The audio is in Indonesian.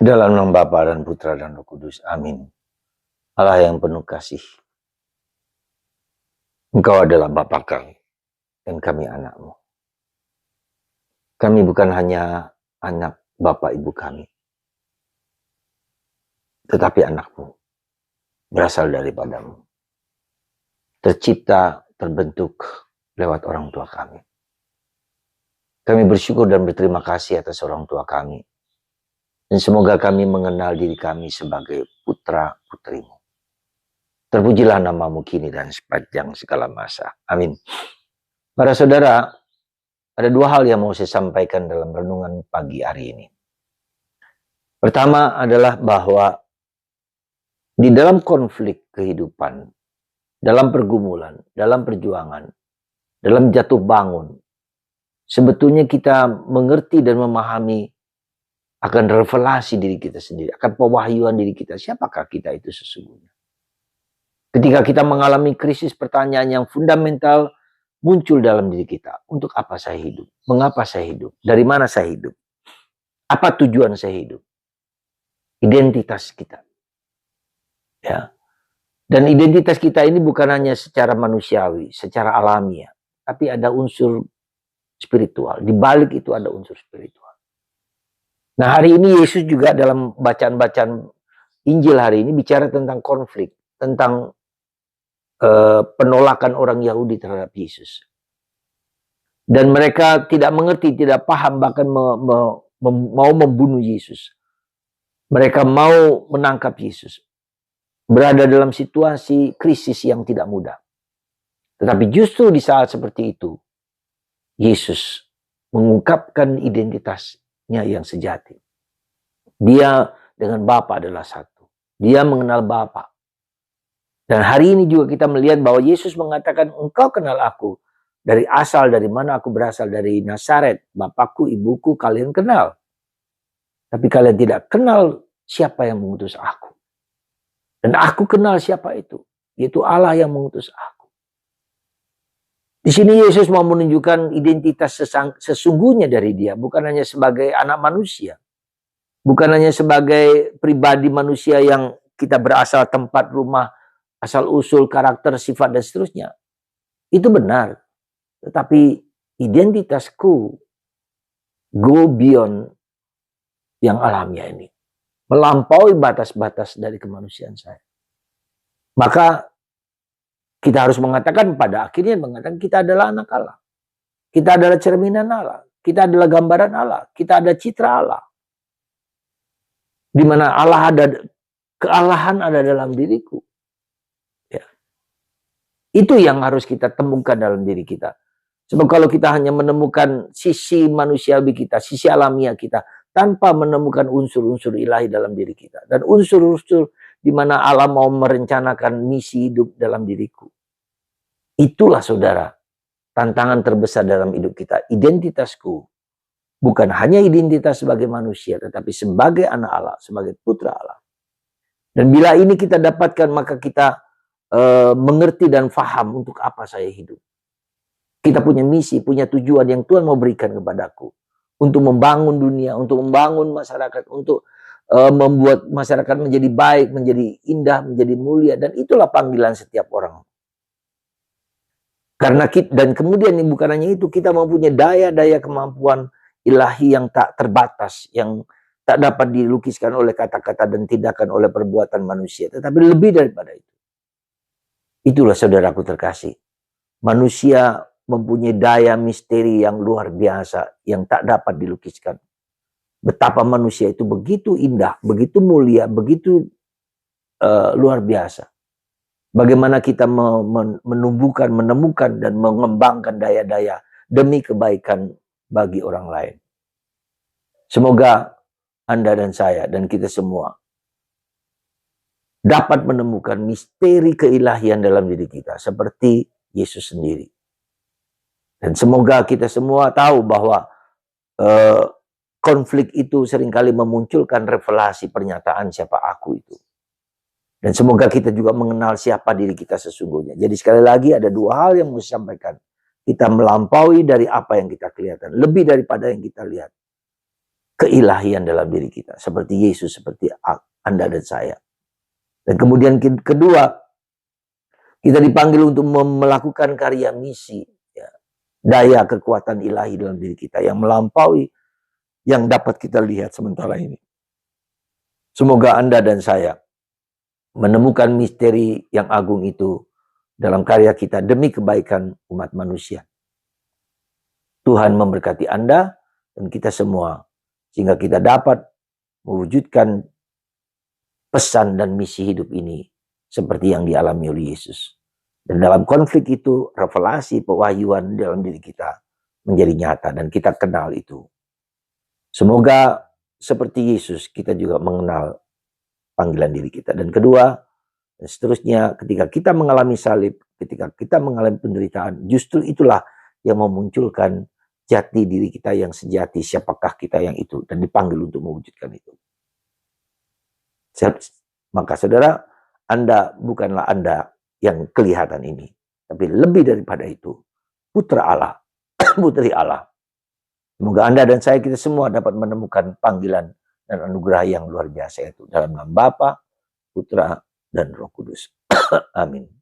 Dalam nama Bapa dan Putra dan Roh Kudus. Amin. Allah yang penuh kasih. Engkau adalah Bapa kami dan kami anak-Mu. Kami bukan hanya anak Bapa Ibu kami, tetapi anak-Mu berasal daripada-Mu. Tercipta, terbentuk lewat orang tua kami. Kami bersyukur dan berterima kasih atas orang tua kami. Dan semoga kami mengenal diri kami sebagai putra-putrimu. Terpujilah namamu kini dan sepanjang segala masa. Amin. Para saudara, ada dua hal yang mau saya sampaikan dalam renungan pagi hari ini. Pertama adalah bahwa di dalam konflik kehidupan, dalam pergumulan, dalam perjuangan, dalam jatuh bangun, sebetulnya kita mengerti dan memahami akan revelasi diri kita sendiri, akan pewahyuan diri kita. Siapakah kita itu sesungguhnya? Ketika kita mengalami krisis, pertanyaan yang fundamental muncul dalam diri kita. Untuk apa saya hidup? Mengapa saya hidup? Dari mana saya hidup? Apa tujuan saya hidup? Identitas kita. Ya. Dan identitas kita ini bukan hanya secara manusiawi, secara alamiah, tapi ada unsur spiritual. Di balik itu ada unsur spiritual. Nah, hari ini Yesus juga dalam bacaan-bacaan Injil hari ini bicara tentang konflik, tentang penolakan orang Yahudi terhadap Yesus. Dan mereka tidak mengerti, tidak paham, bahkan mau membunuh Yesus. Mereka mau menangkap Yesus. Berada dalam situasi krisis yang tidak mudah. Tetapi justru di saat seperti itu, Yesus mengungkapkan identitasnya yang sejati. Dia dengan Bapa adalah satu. Dia mengenal Bapa. Dan hari ini juga kita melihat bahwa Yesus mengatakan, engkau kenal aku. Dari mana aku berasal, dari Nazaret. Bapakku, ibuku, kalian kenal. Tapi kalian tidak kenal siapa yang mengutus aku. Dan aku kenal siapa itu. Yaitu Allah yang mengutus aku. Di sini Yesus mau menunjukkan identitas sesungguhnya dari dia. Bukan hanya sebagai anak manusia. Bukan hanya sebagai pribadi manusia yang kita berasal tempat, rumah, asal-usul, karakter, sifat, dan seterusnya. Itu benar. Tetapi identitasku go beyond yang alamiah ini. Melampaui batas-batas dari kemanusiaan saya. Maka kita harus mengatakan pada akhirnya kita adalah anak Allah. Kita adalah cerminan Allah. Kita adalah gambaran Allah. Kita ada citra Allah. Di mana Allah ada, kealahan ada dalam diriku. Itu yang harus kita temukan dalam diri kita. Sebab kalau kita hanya menemukan sisi manusiawi kita, sisi alamiah kita, tanpa menemukan unsur-unsur ilahi dalam diri kita. Dan unsur-unsur di mana Allah mau merencanakan misi hidup dalam diriku. Itulah saudara, tantangan terbesar dalam hidup kita. Identitasku bukan hanya identitas sebagai manusia, tetapi sebagai anak Allah, sebagai putra Allah. Dan bila ini kita dapatkan, maka kita mengerti dan faham untuk apa saya hidup. Kita punya misi, punya tujuan yang Tuhan mau berikan kepadaku. Untuk membangun dunia, untuk membangun masyarakat, untuk membuat masyarakat menjadi baik, menjadi indah, menjadi mulia. Dan itulah panggilan setiap orang. Karena kita, dan kemudian bukan hanya itu, kita mempunyai daya-daya kemampuan ilahi yang tak terbatas, yang tak dapat dilukiskan oleh kata-kata dan tindakan oleh perbuatan manusia. Tetapi lebih daripada itu. Itulah saudaraku terkasih. Manusia mempunyai daya misteri yang luar biasa, yang tak dapat dilukiskan. Betapa manusia itu begitu indah, begitu mulia, begitu luar biasa. Bagaimana kita menumbuhkan, menemukan, dan mengembangkan daya-daya demi kebaikan bagi orang lain. Semoga Anda dan saya dan kita semua dapat menemukan misteri keilahian dalam diri kita seperti Yesus sendiri. Dan semoga kita semua tahu bahwa konflik itu seringkali memunculkan revelasi pernyataan siapa aku itu. Dan semoga kita juga mengenal siapa diri kita sesungguhnya. Jadi sekali lagi ada dua hal yang mau saya sampaikan. Kita melampaui dari apa yang kita kelihatan, lebih daripada yang kita lihat. keilahian dalam diri kita. Seperti Yesus, seperti Anda dan saya. Dan kemudian kedua, kita dipanggil untuk melakukan karya misi. Ya. Daya kekuatan ilahi dalam diri kita yang melampaui yang dapat kita lihat sementara ini. Semoga Anda dan saya menemukan misteri yang agung itu dalam karya kita demi kebaikan umat manusia. Tuhan memberkati Anda dan kita semua sehingga kita dapat mewujudkan pesan dan misi hidup ini seperti yang dialami oleh Yesus. Dan dalam konflik itu, revelasi pewahyuan dalam diri kita menjadi nyata dan kita kenal itu. Semoga seperti Yesus kita juga mengenal panggilan diri kita. Dan kedua, dan seterusnya ketika kita mengalami salib, ketika kita mengalami penderitaan, justru itulah yang memunculkan jati diri kita yang sejati, siapakah kita yang itu, dan dipanggil untuk mewujudkan itu. Maka saudara, Anda bukanlah Anda yang kelihatan ini, tapi lebih daripada itu, putra Allah, putri Allah. Semoga Anda dan saya, kita semua dapat menemukan panggilan dan anugerah yang luar biasa itu dalam nama Bapa, Putra, dan Roh Kudus. Amin.